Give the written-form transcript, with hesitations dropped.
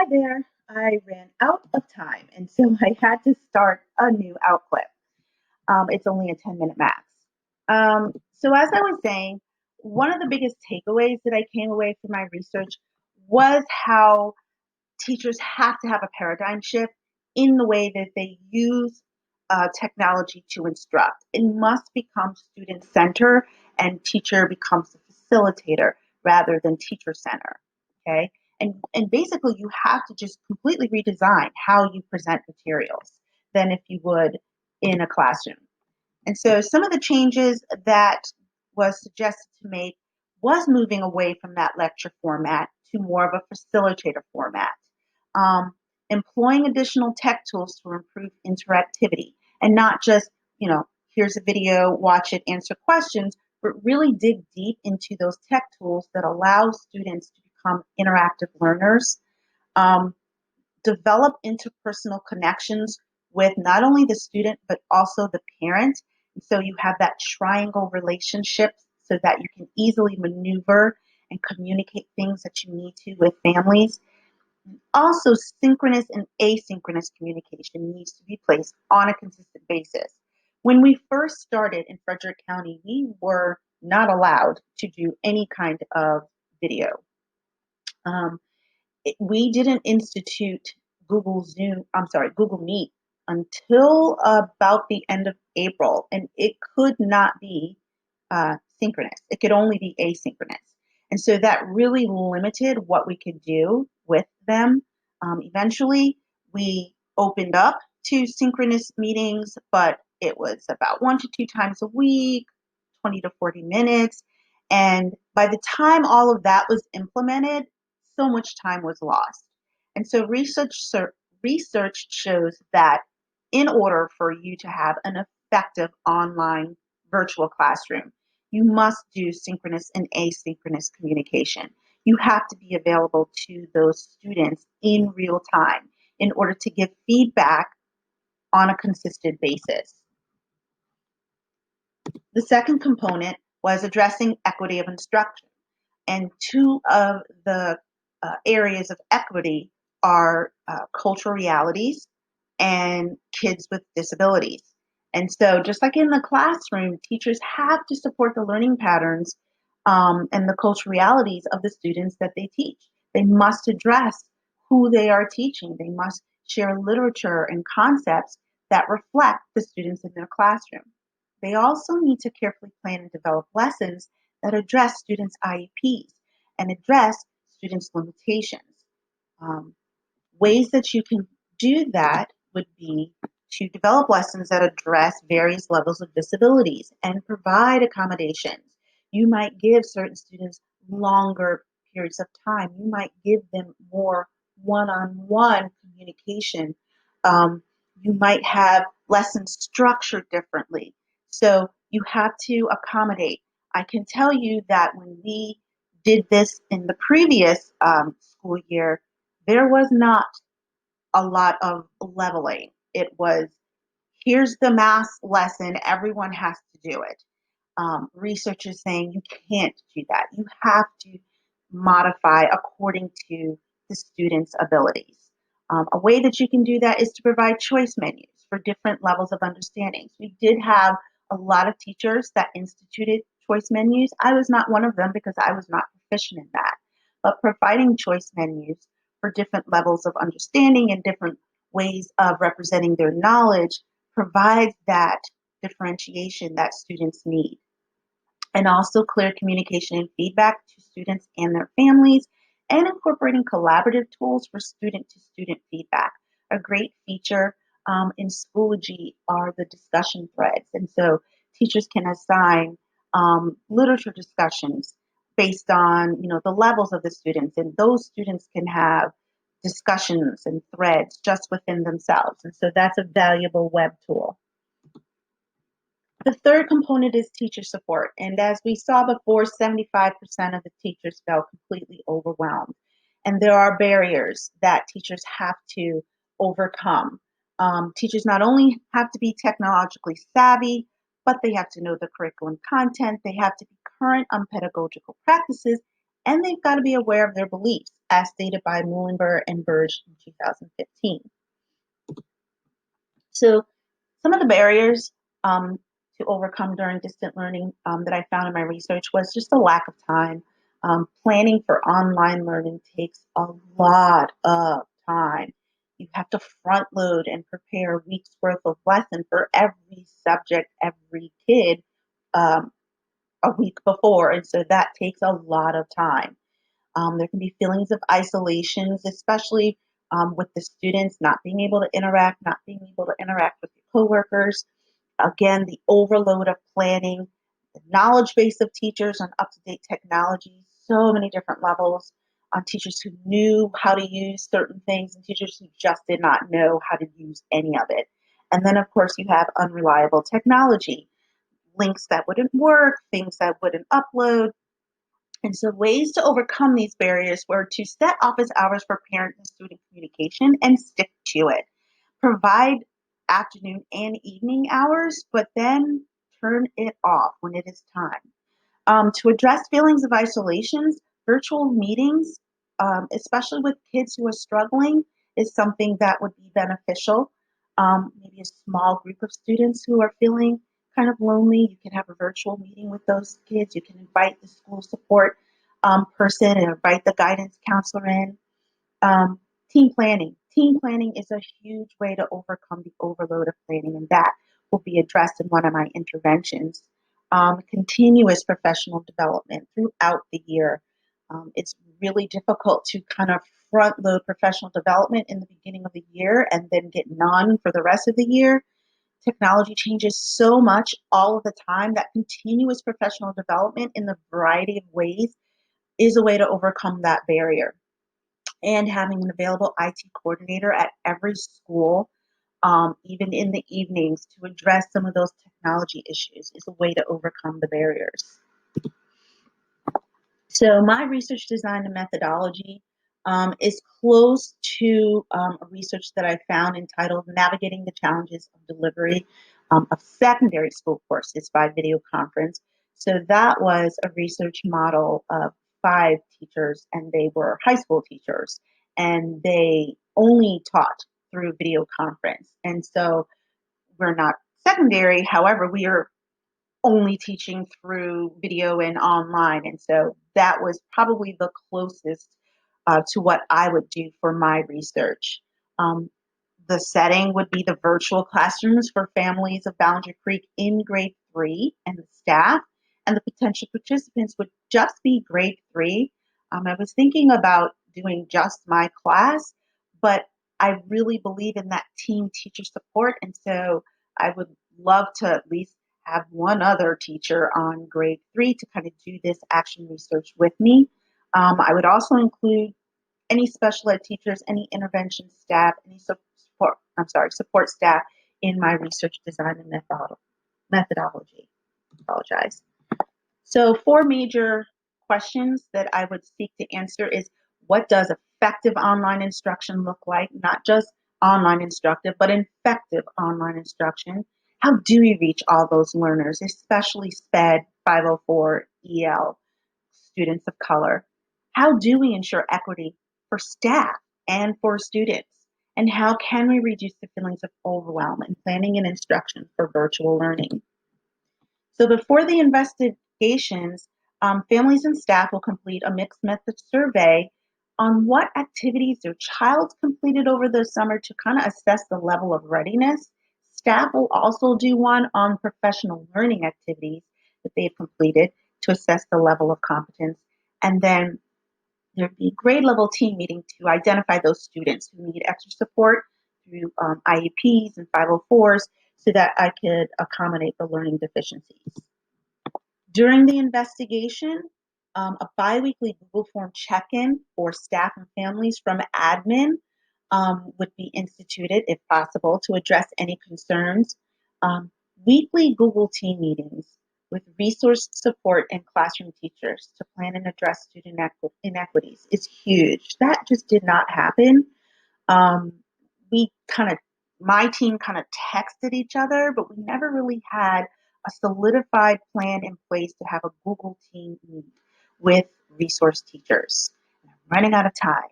Hi there. I ran out of time, and so I had to start a new outclip. It's only a 10-minute max. So, as I was saying, one of the biggest takeaways that I came away from my research was how teachers have to have a paradigm shift in the way that they use technology to instruct. It must become student center, and teacher becomes a facilitator rather than teacher center. Okay, and basically you have to just completely redesign how you present materials than if you would in a classroom. And so some of the changes that was suggested to make was moving away from that lecture format to more of a facilitator format, um, employing additional tech tools to improve interactivity and not just, here's a video, watch it, answer questions, but really dig deep into those tech tools that allow students to become interactive learners. Um, Develop interpersonal connections with not only the student but also the parent. And so you have that triangle relationship so that you can easily maneuver and communicate things that you need to with families. Also, synchronous and asynchronous communication needs to be placed on a consistent basis. When we first started in Frederick County, we were not allowed to do any kind of video. Um, we didn't institute Google Meet until about the end of April, and it could not be synchronous. It could only be asynchronous. And so that really limited what we could do with them. Eventually, we opened up to synchronous meetings, but it was about 1 to 2 times a week, 20 to 40 minutes. And by the time all of that was implemented, so much time was lost. And so research shows that in order for you to have an effective online virtual classroom, you must do synchronous and asynchronous communication. You have to be available to those students in real time in order to give feedback on a consistent basis. The second component was addressing equity of instruction. And two of the areas of equity are cultural realities and kids with disabilities. And so, just like in the classroom, teachers have to support the learning patterns and the cultural realities of the students that they teach. They must address who they are teaching. They must share literature and concepts that reflect the students in their classroom. They also need to carefully plan and develop lessons that address students' IEPs and address students' limitations. Um, Ways that you can do that would be to develop lessons that address various levels of disabilities and provide accommodations. You might give certain students longer periods of time. You might give them more one-on-one communication. You might have lessons structured differently. So you have to accommodate. I can tell you that when we did this in the previous school year, there was not a lot of leveling. It was, here's the math lesson, everyone has to do it. Research is saying you can't do that. You have to modify according to the student's abilities. A way that you can do that is to provide choice menus for different levels of understanding. So we did have a lot of teachers that instituted choice menus. I was not one of them because I was not proficient in that. But providing choice menus for different levels of understanding and different ways of representing their knowledge provides that differentiation that students need. And also clear communication and feedback to students and their families, and incorporating collaborative tools for student to student feedback. A great feature in Schoology are the discussion threads. And so teachers can assign literature discussions based on the levels of the students, and those students can have discussions and threads just within themselves. And so that's a valuable web tool. The third component is teacher support. And as we saw before, 75% of the teachers felt completely overwhelmed. And there are barriers that teachers have to overcome. Teachers not only have to be technologically savvy, but they have to know the curriculum content. They have to be current on pedagogical practices, and they've got to be aware of their beliefs, as stated by Muhlenberg and Burge in 2015. So some of the barriers to overcome during distant learning that I found in my research was just the lack of time. Planning for online learning takes a lot of time. You have to front load and prepare a week's worth of lesson for every subject, every kid um, a week before. And so that takes a lot of time. There can be feelings of isolations, especially with the students not being able to interact, not being able to interact with your coworkers. Again, the overload of planning, the knowledge base of teachers on up-to-date technology, so many different levels on teachers who knew how to use certain things and teachers who just did not know how to use any of it. And then, of course, you have unreliable technology, links that wouldn't work, things that wouldn't upload, and so ways to overcome these barriers were to set office hours for parent and student communication and stick to it. Provide afternoon and evening hours, but then turn it off when it is time. To address feelings of isolations, virtual meetings, especially with kids who are struggling, is something that would be beneficial. Maybe a small group of students who are feeling kind of lonely, you can have a virtual meeting with those kids. You can invite the school support person and invite the guidance counselor in. Um, team planning. Team planning is a huge way to overcome the overload of planning, and that will be addressed in one of my interventions. Continuous professional development throughout the year. It's really difficult to kind of front load professional development in the beginning of the year and then get none for the rest of the year. Technology changes so much all of the time that continuous professional development in the variety of ways is a way to overcome that barrier. And having an available IT coordinator at every school, even in the evenings, to address some of those technology issues is a way to overcome the barriers. So my research design and methodology is close to a research that I found entitled Navigating the Challenges of Delivery of Secondary School Courses by Video Conference. So that was a research model of 5 teachers, and they were high school teachers, and they only taught through video conference. And so we're not secondary, however, we are only teaching through video and online. And so that was probably the closest to what I would do for my research. Um, the setting would be the virtual classrooms for families of Boundary Creek in grade 3 and the staff, and the potential participants would just be grade 3. I was thinking about doing just my class, but I really believe in that team teacher support, and so I would love to at least have one other teacher on grade 3 to kind of do this action research with me. I would also include any special ed teachers, any intervention staff, any support staff in my research design and methodology. Apologize. So 4 major questions that I would seek to answer is, what does effective online instruction look like? Not just online instructive, but effective online instruction. How do we reach all those learners, especially SPED 504 EL students of color? How do we ensure equity for staff and for students? And how can we reduce the feelings of overwhelm in planning and instruction for virtual learning? So before the investigations, families and staff will complete a mixed method survey on what activities their child completed over the summer to kind of assess the level of readiness. Staff will also do one on professional learning activities that they've completed to assess the level of competence. And then there'd be grade level team meeting to identify those students who need extra support through IEPs and 504s so that I could accommodate the learning deficiencies. During the investigation, a biweekly Google Form check-in for staff and families from admin would be instituted, if possible, to address any concerns. Weekly Google team meetings with resource support and classroom teachers to plan and address student inequities is huge. That just did not happen. Um, we kind of, my team kind of texted each other, but we never really had a solidified plan in place to have a Google team meet. with resource teachers. I'm running out of time.